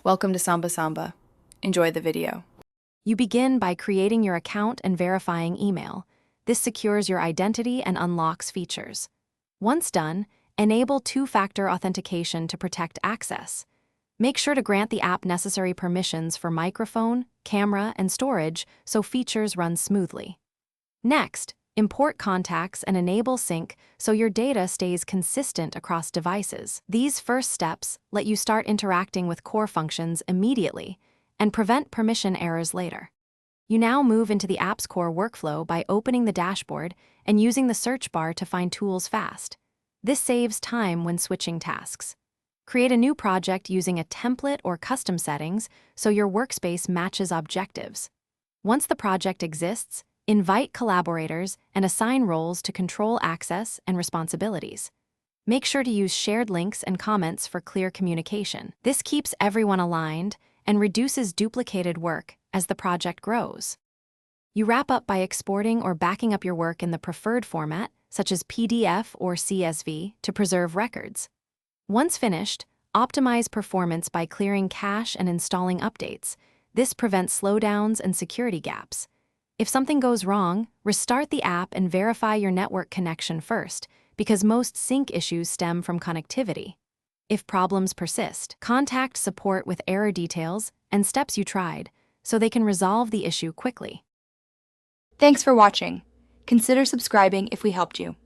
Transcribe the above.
Welcome to Samba Samba. Enjoy the video. You begin by creating your account and verifying email. This secures your identity and unlocks features. Once done, enable two-factor authentication to protect access. Make sure to grant the app necessary permissions for microphone, camera, and storage so features run smoothly. Next, import contacts and enable sync so your data stays consistent across devices. These first steps let you start interacting with core functions immediately and prevent permission errors later. You now move into the app's core workflow by opening the dashboard and using the search bar to find tools fast. This saves time when switching tasks. Create a new project using a template or custom settings so your workspace matches objectives. Once the project exists, invite collaborators and assign roles to control access and responsibilities. Make sure to use shared links and comments for clear communication. This keeps everyone aligned and reduces duplicated work as the project grows. You wrap up by exporting or backing up your work in the preferred format, such as PDF or CSV, to preserve records. Once finished, optimize performance by clearing cache and installing updates. This prevents slowdowns and security gaps. If something goes wrong, restart the app and verify your network connection first, because most sync issues stem from connectivity. If problems persist, contact support with error details and steps you tried, so they can resolve the issue quickly. Thanks for watching. Consider subscribing if we helped you.